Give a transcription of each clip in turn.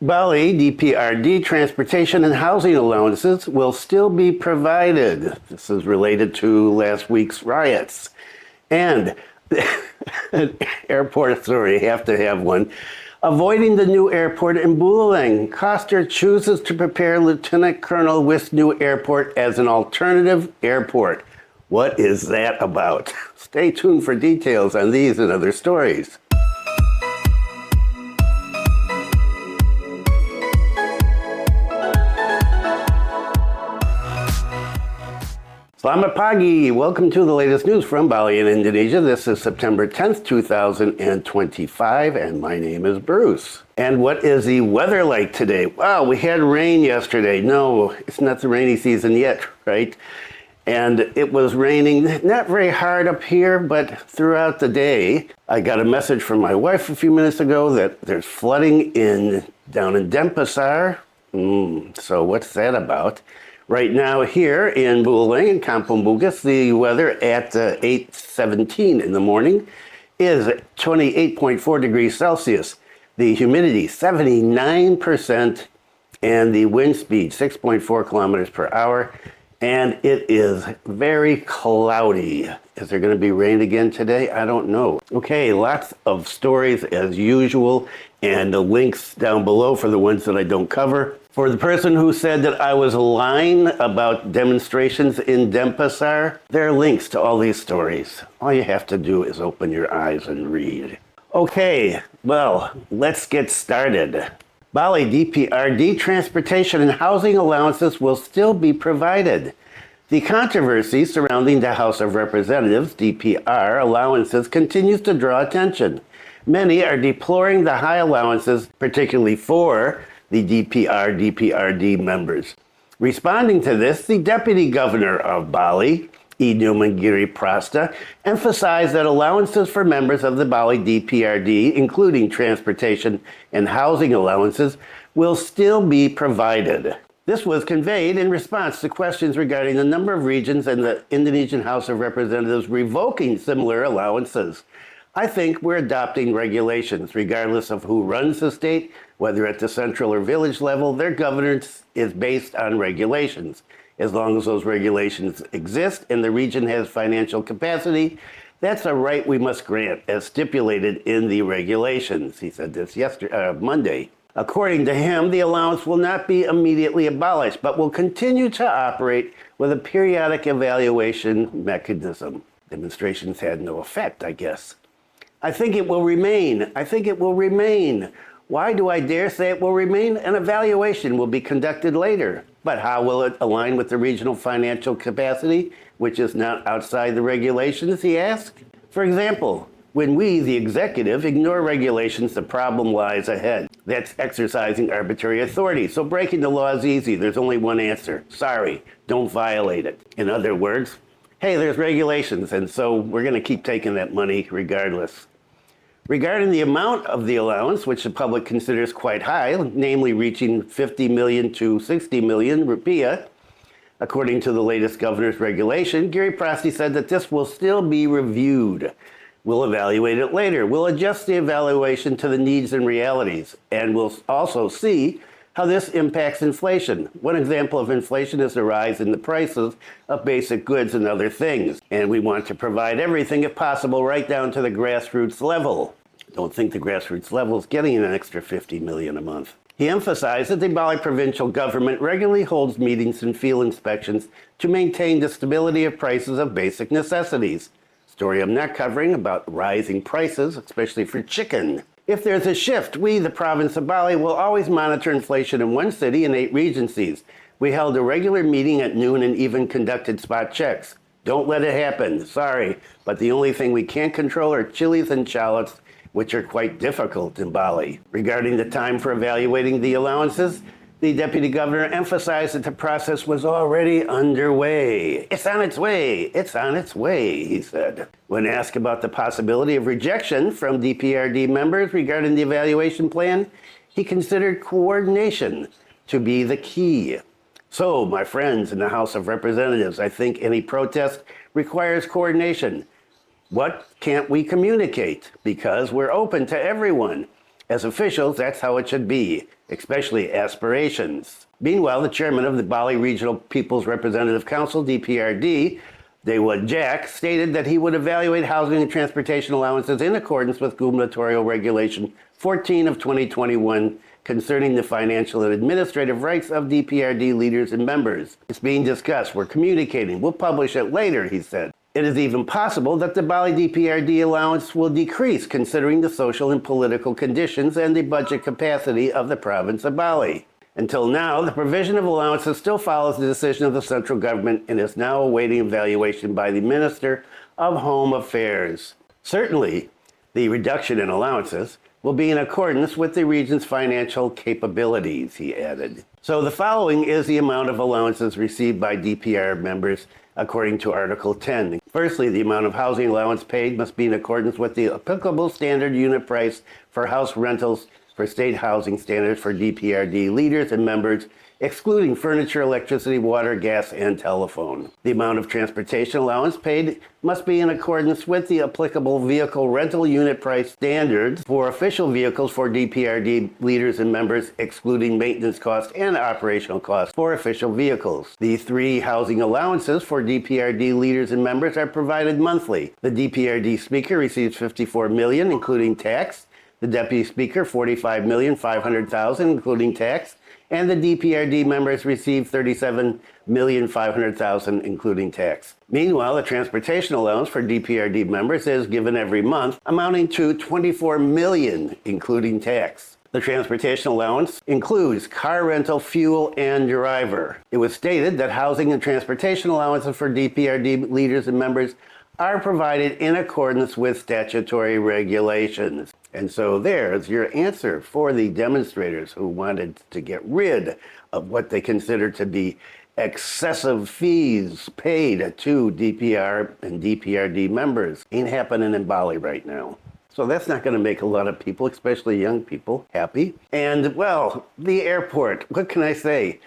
Bali DPRD transportation and housing allowances will still be provided. This is related to last week's riots. And an airport authority, have to have one. Avoiding the new airport in Buleleng, Koster chooses to prepare Lieutenant Colonel Wisnu Airport as an alternative airport. What is that about? Stay tuned for details on these and other stories. Selamat pagi. Welcome to the latest news from Bali in Indonesia. This is September 10th, 2025, and my name is Bruce. And what is the weather like today? Wow, we had rain yesterday. No, it's not the rainy season yet, right? And it was raining, not very hard up here, but throughout the day. I got a message from my wife a few minutes ago that there's flooding down in Denpasar. So what's that about? Right now here in Buleleng and Kampung Bugis, the weather at 8:17 in the morning is 28.4 degrees Celsius. The humidity 79% and the wind speed 6.4 kilometers per hour. And it is very cloudy. Is there going to be rain again today? I don't know. Okay, lots of stories as usual, and the links down below for the ones that I don't cover. For the person who said that I was lying about demonstrations in Denpasar, there are links to all these stories. All you have to do is open your eyes and read. Okay, well, let's get started. Bali DPRD transportation and housing allowances will still be provided. The controversy surrounding the House of Representatives DPR allowances continues to draw attention. Many are deploring the high allowances, particularly for the DPRD members. Responding to this, the Deputy Governor of Bali, Wisnu Mengwi Toll Road, emphasized that allowances for members of the Bali DPRD, including transportation and housing allowances, will still be provided. This was conveyed in response to questions regarding the number of regions and the Indonesian House of Representatives revoking similar allowances. I think we're adopting regulations, regardless of who runs the state, whether at the central or village level. Their governance is based on regulations. As long as those regulations exist and the region has financial capacity, that's a right we must grant, as stipulated in the regulations. He said this Monday. According to him, the allowance will not be immediately abolished, but will continue to operate with a periodic evaluation mechanism. Demonstrations had no effect, I guess. I think it will remain. Why do I dare say it will remain? An evaluation will be conducted later. But how will it align with the regional financial capacity, which is not outside the regulations, he asked? For example, when we, the executive, ignore regulations, the problem lies ahead. That's exercising arbitrary authority. So breaking the law is easy. There's only one answer. Sorry, don't violate it. In other words, hey, there's regulations, and so we're going to keep taking that money regardless. Regarding the amount of the allowance, which the public considers quite high, namely reaching 50 million to 60 million rupiah, according to the latest governor's regulation, Gili Putih said that this will still be reviewed. We'll evaluate it later. We'll adjust the evaluation to the needs and realities, and we'll also see how this impacts inflation. One example of inflation is the rise in the prices of basic goods and other things. And we want to provide everything, if possible, right down to the grassroots level. Don't think the grassroots level is getting an extra 50 million a month. He emphasized that the Bali Provincial Government regularly holds meetings and field inspections to maintain the stability of prices of basic necessities. Story I'm not covering about rising prices, especially for chicken. If there's a shift, we, the province of Bali, will always monitor inflation in one city and 8 regencies. We held a regular meeting at noon and even conducted spot checks. Don't let it happen. Sorry, but the only thing we can't control are chilies and shallots, which are quite difficult in Bali. Regarding the time for evaluating the allowances, the Deputy Governor emphasized that the process was already underway. It's on its way, he said. When asked about the possibility of rejection from DPRD members regarding the evaluation plan, he considered coordination to be the key. So, my friends in the House of Representatives, I think any protest requires coordination. What can't we communicate? Because we're open to everyone. As officials, that's how it should be, especially aspirations. Meanwhile, the chairman of the Bali Regional People's Representative Council, DPRD, Dewa Jack, stated that he would evaluate housing and transportation allowances in accordance with Gubernatorial Regulation 14 of 2021 concerning the financial and administrative rights of DPRD leaders and members. It's being discussed. We're communicating. We'll publish it later, he said. It is even possible that the Bali DPRD allowance will decrease considering the social and political conditions and the budget capacity of the province of Bali. Until now, the provision of allowances still follows the decision of the central government and is now awaiting evaluation by the Minister of Home Affairs. Certainly, the reduction in allowances will be in accordance with the region's financial capabilities, he added. So the following is the amount of allowances received by DPR members according to Article 10. Firstly, the amount of housing allowance paid must be in accordance with the applicable standard unit price for house rentals for state housing standards for DPRD leaders and members, excluding furniture, electricity, water, gas, and telephone. The amount of transportation allowance paid must be in accordance with the applicable vehicle rental unit price standards for official vehicles for DPRD leaders and members, excluding maintenance costs and operational costs for official vehicles. The 3 housing allowances for DPRD leaders and members are provided monthly. The DPRD speaker receives $54 million, including tax. The deputy speaker, $45,500,000, including tax. And the DPRD members receive $37,500,000, including tax. Meanwhile, the transportation allowance for DPRD members is given every month, amounting to $24 million, including tax. The transportation allowance includes car rental, fuel, and driver. It was stated that housing and transportation allowances for DPRD leaders and members are provided in accordance with statutory regulations. And so there's your answer for the demonstrators who wanted to get rid of what they consider to be excessive fees paid to DPR and DPRD members. Ain't happening in Bali right now. So that's not going to make a lot of people, especially young people, happy. And, well, the airport, what can I say?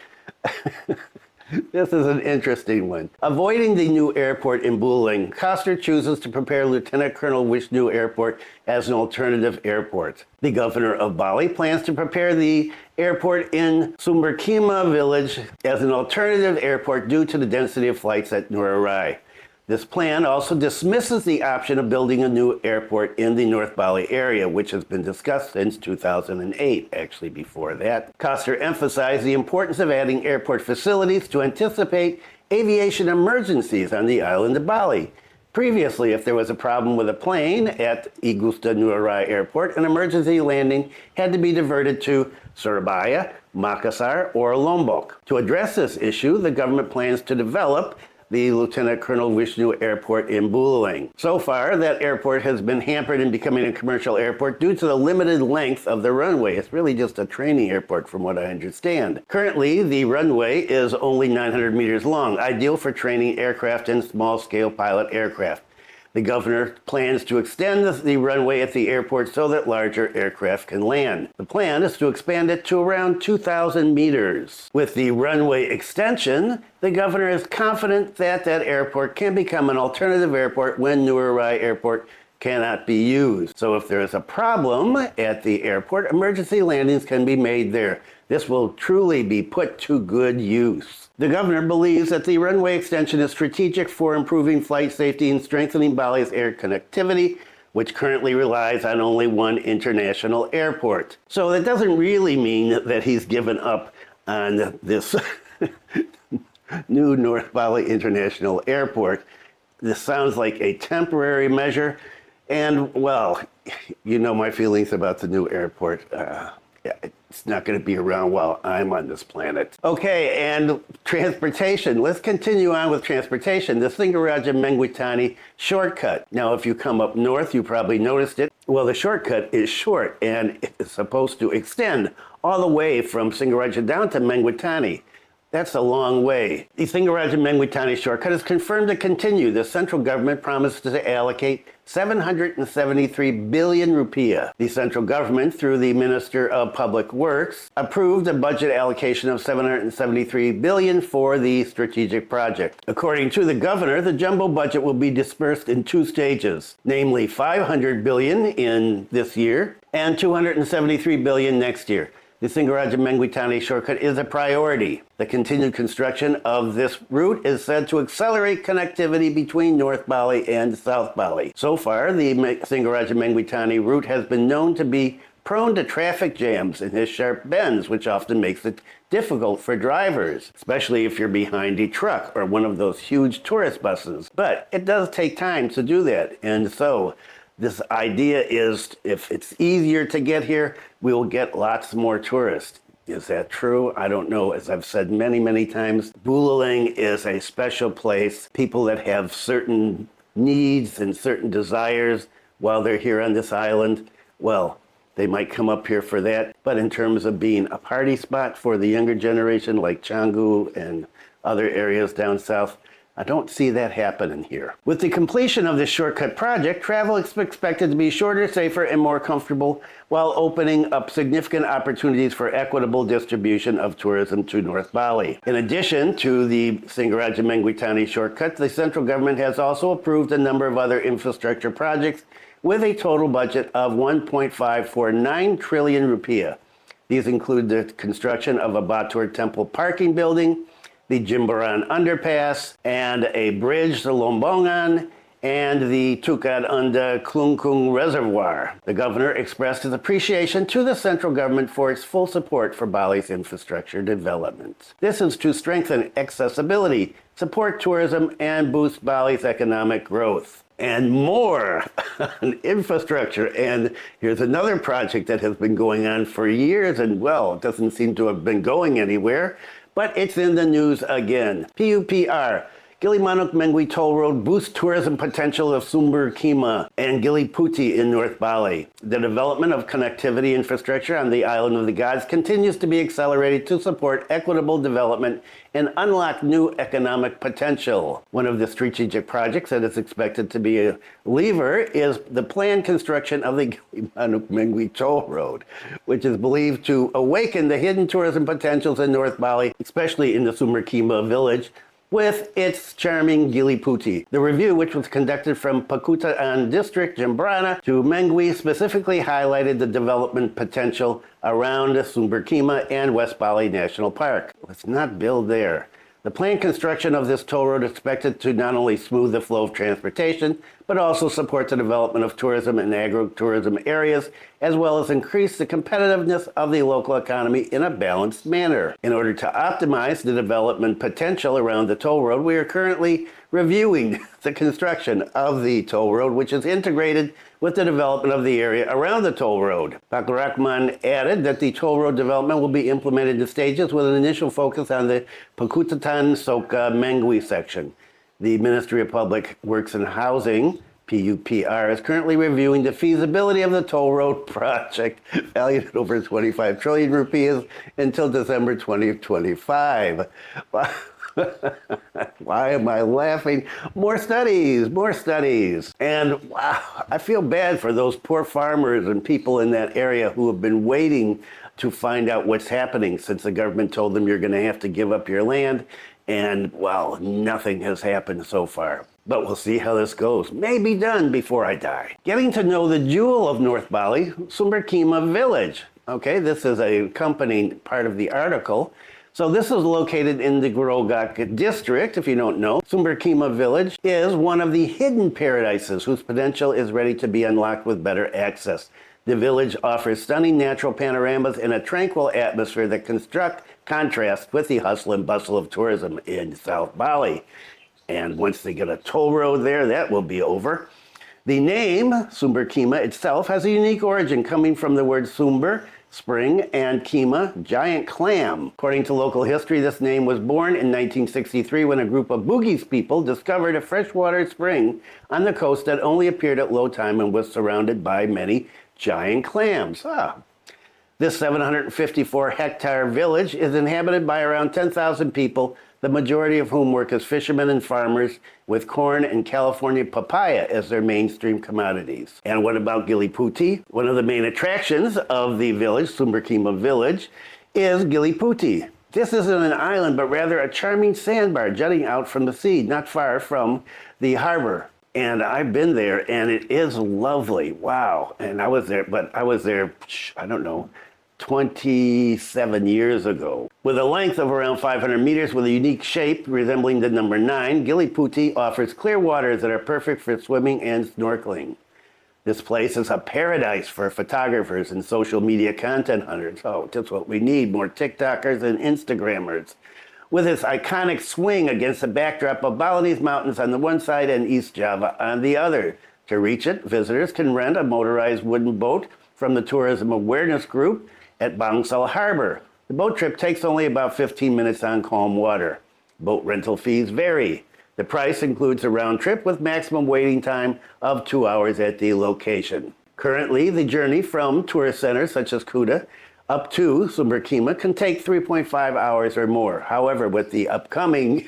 This is an interesting one. Avoiding the new airport in Buleleng, Koster chooses to prepare Lieutenant Colonel Wisnu Airport as an alternative airport. The governor of Bali plans to prepare the airport in Sumberkima Village as an alternative airport due to the density of flights at Nurai. This plan also dismisses the option of building a new airport in the North Bali area, which has been discussed since 2008, actually before that. Koster emphasized the importance of adding airport facilities to anticipate aviation emergencies on the island of Bali. Previously, if there was a problem with a plane at Igusta Nurai Airport, an emergency landing had to be diverted to Surabaya, Makassar, or Lombok. To address this issue, the government plans to develop the Lieutenant Colonel Wisnu Airport in Buleleng. So far, that airport has been hampered in becoming a commercial airport due to the limited length of the runway. It's really just a training airport from what I understand. Currently, the runway is only 900 meters long, ideal for training aircraft and small-scale pilot aircraft. The governor plans to extend the runway at the airport so that larger aircraft can land. The plan is to expand it to around 2,000 meters. With the runway extension, the governor is confident that that airport can become an alternative airport when Nurai Airport cannot be used. So if there is a problem at the airport, emergency landings can be made there. This will truly be put to good use. The governor believes that the runway extension is strategic for improving flight safety and strengthening Bali's air connectivity, which currently relies on only one international airport. So that doesn't really mean that he's given up on this new North Bali International Airport. This sounds like a temporary measure. And, well, you know my feelings about the new airport. It's not going to be around while I'm on this planet. Okay, and transportation. Let's continue on with transportation. The Singaraja-Mengwitani Shortcut. Now, if you come up north, you probably noticed it. Well, the shortcut is short, and it's supposed to extend all the way from Singaraja down to Mengwitani. That's a long way. The Singaraja-Mengwitani Shortcut has confirmed to continue. The central government promised to allocate 773 billion rupiah. The central government, through the Minister of Public Works, approved a budget allocation of 773 billion for the strategic project. According to the governor, the jumbo budget will be dispersed in two stages, namely 500 billion in this year and 273 billion next year. The Singaraja-Mengwitani Shortcut is a priority. The continued construction of this route is said to accelerate connectivity between North Bali and South Bali. So far, the Singaraja-Mengwitani route has been known to be prone to traffic jams and has sharp bends, which often makes it difficult for drivers, especially if you're behind a truck or one of those huge tourist buses. But it does take time to do that, and so this idea is if it's easier to get here, we will get lots more tourists. Is that true? I don't know. As I've said many, many times, Buleleng is a special place. People that have certain needs and certain desires while they're here on this island, well, they might come up here for that. But in terms of being a party spot for the younger generation like Canggu and other areas down south, I don't see that happening here. With the completion of this shortcut project, travel is expected to be shorter, safer, and more comfortable while opening up significant opportunities for equitable distribution of tourism to North Bali. In addition to the Singaraja-Mengwitani Shortcut, the central government has also approved a number of other infrastructure projects with a total budget of 1.549 trillion rupiah. These include the construction of a Batur Temple parking building, the Jimbaran Underpass, and a bridge to Lombongan, and the Tukad Unda Klungkung Reservoir. The governor expressed his appreciation to the central government for its full support for Bali's infrastructure development. This is to strengthen accessibility, support tourism, and boost Bali's economic growth. And more on infrastructure. And here's another project that has been going on for years, and well, it doesn't seem to have been going anywhere. But it's in the news again. PUPR, Gilimanuk Mengwi Toll Road boosts tourism potential of Sumberkima and Gili Putih in North Bali. The development of connectivity infrastructure on the island of the gods continues to be accelerated to support equitable development and unlock new economic potential. One of the strategic projects that is expected to be a lever is the planned construction of the Gilimanuk Mengwi Toll Road, which is believed to awaken the hidden tourism potentials in North Bali, especially in the Sumberkima Village, with its charming Gili Putih. The review, which was conducted from Pakutaan District, Jembrana, to Mengwi, specifically highlighted the development potential around Sumberkima and West Bali National Park. Let's not build there. The planned construction of this toll road is expected to not only smooth the flow of transportation, but also support the development of tourism and agro-tourism areas, as well as increase the competitiveness of the local economy in a balanced manner. In order to optimize the development potential around the toll road, we are currently reviewing the construction of the toll road, which is integrated with the development of the area around the toll road. Dr. Rahman added that the toll road development will be implemented in stages with an initial focus on the Pakutatan Soka Mengwi section. The Ministry of Public Works and Housing, PUPR, is currently reviewing the feasibility of the toll road project, valued at over 25 trillion rupees, until December 2025. Why am I laughing? More studies, more studies. And wow, I feel bad for those poor farmers and people in that area who have been waiting to find out what's happening since the government told them you're going to have to give up your land. And well, nothing has happened so far. But we'll see how this goes. May be done before I die. Getting to know the jewel of North Bali, Sumberkima Village. Okay, this is a accompanying part of the article. So this is located in the Grogak district, if you don't know. Sumberkima Village is one of the hidden paradises whose potential is ready to be unlocked with better access. The village offers stunning natural panoramas and a tranquil atmosphere that contrast with the hustle and bustle of tourism in South Bali. And once they get a toll road there, that will be over. The name, Sumberkima itself, has a unique origin coming from the word Sumber, spring, and Kima, giant clam. According to local history, this name was born in 1963 when a group of Bugis people discovered a freshwater spring on the coast that only appeared at low tide and was surrounded by many giant clams. This 754-hectare village is inhabited by around 10,000 people, the majority of whom work as fishermen and farmers, with corn and California papaya as their mainstream commodities. And what about Gili Putih? One of the main attractions of the village, Sumberkima Village, is Gili Putih. This isn't an island, but rather a charming sandbar jutting out from the sea, not far from the harbor. And I've been there, and it is lovely. Wow. And I was there, I don't know, 27 years ago. With a length of around 500 meters with a unique shape resembling the number 9, Gili Putih offers clear waters that are perfect for swimming and snorkeling. This place is a paradise for photographers and social media content hunters. Oh, just what we need, more TikTokers and Instagrammers. With its iconic swing against the backdrop of Balinese mountains on the one side and East Java on the other. To reach it, visitors can rent a motorized wooden boat from the Tourism Awareness Group at Bangsal Harbor. The boat trip takes only about 15 minutes on calm water. Boat rental fees vary. The price includes a round trip with maximum waiting time of 2 hours at the location. Currently, the journey from tourist centers such as Kuta up to Sumberkima can take 3.5 hours or more. However, with the upcoming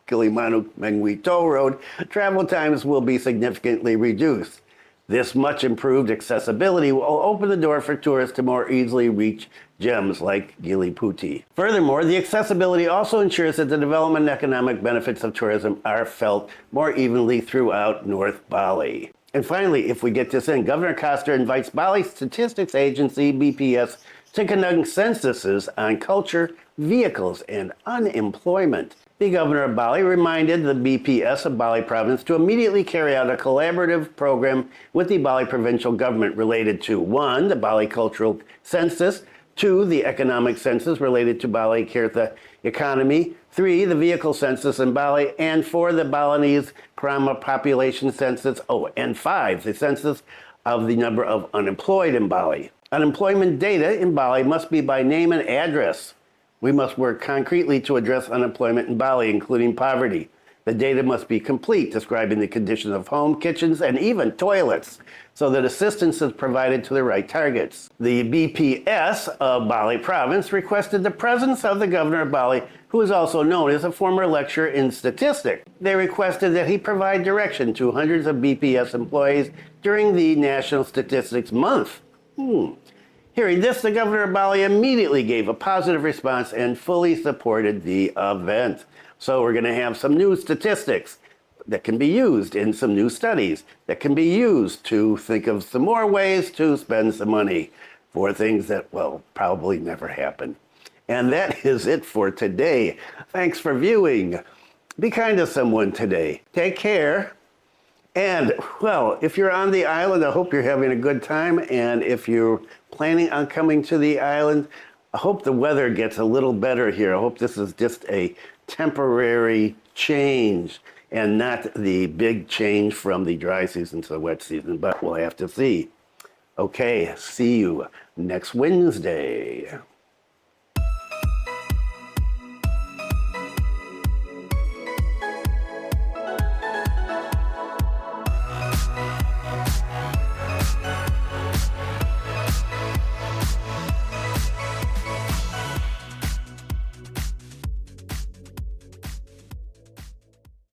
Gilimanuk Mengwi Toll Road, travel times will be significantly reduced. This much improved accessibility will open the door for tourists to more easily reach gems like Gili Putih. Furthermore, the accessibility also ensures that the development and economic benefits of tourism are felt more evenly throughout North Bali. And finally, if we get this in, Governor Koster invites Bali Statistics Agency, BPS, to conduct censuses on culture, vehicles, and unemployment. The Governor of Bali reminded the BPS of Bali Province to immediately carry out a collaborative program with the Bali Provincial Government related to 1. The Bali Cultural Census, 2. The Economic Census related to Bali Kirtha economy, 3. The Vehicle Census in Bali, and 4. The Balinese Krama Population Census, and 5. The census of the number of unemployed in Bali. Unemployment data in Bali must be by name and address. We must work concretely to address unemployment in Bali, including poverty. The data must be complete, describing the conditions of home, kitchens, and even toilets, so that assistance is provided to the right targets. The BPS of Bali Province requested the presence of the Governor of Bali, who is also known as a former lecturer in statistics. They requested that he provide direction to hundreds of BPS employees during the National Statistics Month. Hearing this, the Governor of Bali immediately gave a positive response and fully supported the event. So we're going to have some new statistics that can be used in some new studies, that can be used to think of some more ways to spend some money for things that, well, probably never happen. And that is it for today. Thanks for viewing. Be kind to someone today. Take care. And, well, if you're on the island, I hope you're having a good time. And if you're planning on coming to the island, I hope the weather gets a little better here. I hope this is just a temporary change and not the big change from the dry season to the wet season. But we'll have to see. Okay, see you next Wednesday.